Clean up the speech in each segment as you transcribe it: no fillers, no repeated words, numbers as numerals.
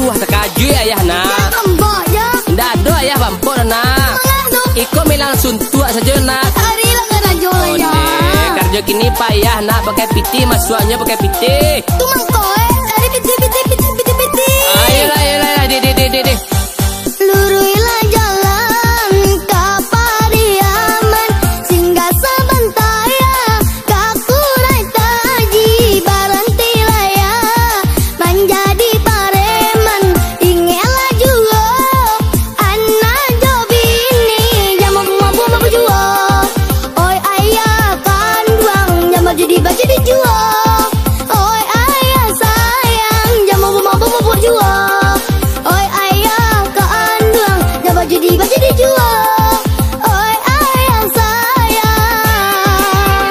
buah terkaju ayah nak. Ambok ya. Ndak ada ayah bampor nak. Iko milang suntuk saja nak. Hari lah ngerajo ya. Kerja kini payah nak pakai piti, masuknya pakai piti. Tu mangkok dari piti. Ayolah, de. Luruilah jalan ke Pariaman, singgah sebentar ya, kakurai taji berhentilah ya, menjadi pareman, ingatlah juga, anak jobini, jamak mampu juga, oi ayah kandang, jamak jadi baju dijual, oi ayah sayang, jamak mampu juga. Jadi baju dijual, oi ayah sayang.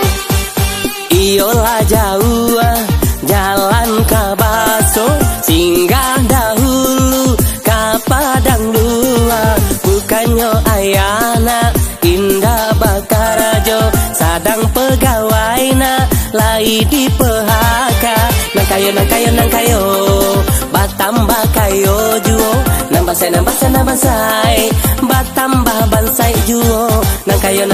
Iyolah jauh jalan ke Baso, singgah dahulu ke Padang Dua. Bukannya ayah nak indah bakarajo, sadang pegawai nak lai di PHK. Nang kayo batambah kayo juo, nambah sai batambah bansai juo. Nang kayo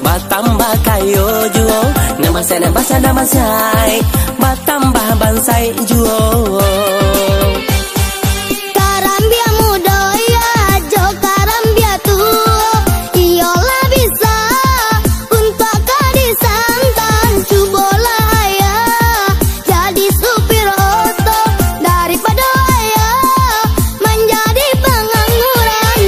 batambah kayo juo, nambah sai batambah bansai juo. Karambia muda ya jo karambia tua, iyolah bisa untuk kadisantan, cubola ayah jadi supir oto daripada ayah menjadi pengangguran.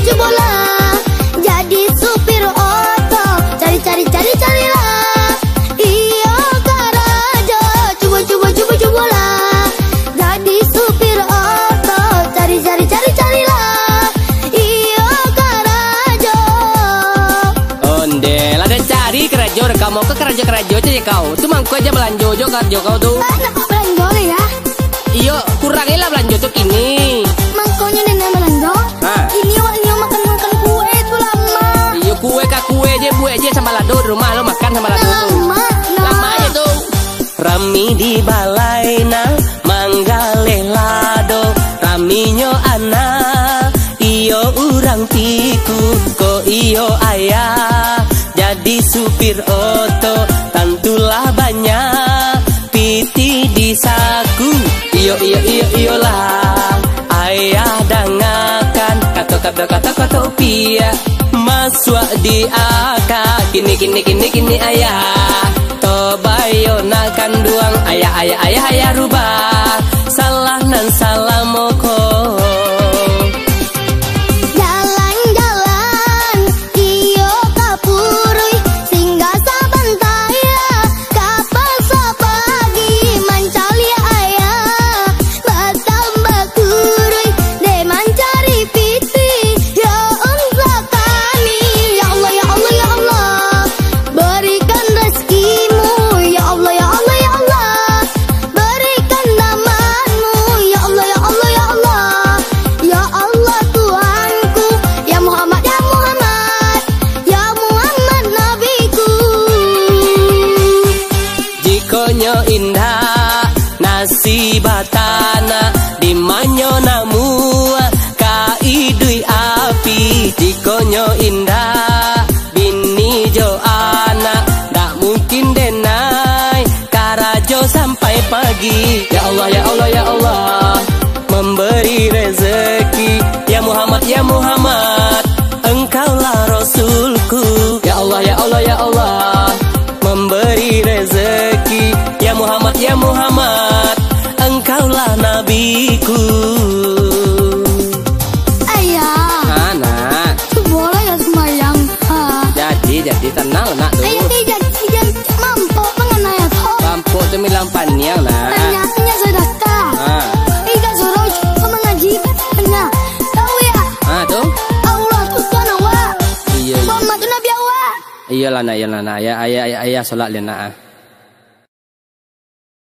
Cubolah jadi supir oto, carilah iyo karajo. Cubolah jadi supir oto, carilah iyo karajo. Ondel ada cari kerajo, kamu ke kerajo aja ya kau. Tuh mangku aja belanjo jo kerajo kau tuh. Nak belanjo ya? Iyo kurangin lah belanjo tuh kini. Mangkonya nenek belanjo. Ini waknya makan kue tuh lama. Iyo kue aja sama lado di rumah lo makan sama lado tuh. Lama aja tuh. Rami di balai na manggale lado, raminyo anak iyo urang tiku, ko iyo ayah jadi supir oto, tentulah banyak piti di saku. Iyolah ayah dangakan kata pia masuk di akak. Kini ayah tobayo nakan duang, ayah rubah salah nan salah moko. Jalan-jalan iyo kapurui, singgah sebentar ya, kapal sepagi mencari ayah, bertambah kurui de mencari piti ya unsa kami. Ya Allah berikan rezekimu, ya Allah berikan namamu, ya Allah Tuhanku, ya Muhammad nabiku. Jikonyo indah nasibatana dimanyo namu kaidui api. Jikonyo indah bini jo anak dak mungkin denai karajo sampai pagi. Ya Allah memberi rezeki, ya Muhammad engkaulah Rasulku. Ya Allah memberi rezeki, ya Muhammad engkaulah nabiku. Ayah, Anak boleh ya semayang? jadi tenang nak tuh. Ayah tidak mampu mengenai toh. Mampu tuh milang paniang nak. Tanya sedekah. Ikan suruh mengaji tanya. Tahu ya? Tuh. Allah tuh Tuhan awak. Iya. Muhammad tuh Nabi awak. Iyalah nak, ayah sholat lian nak.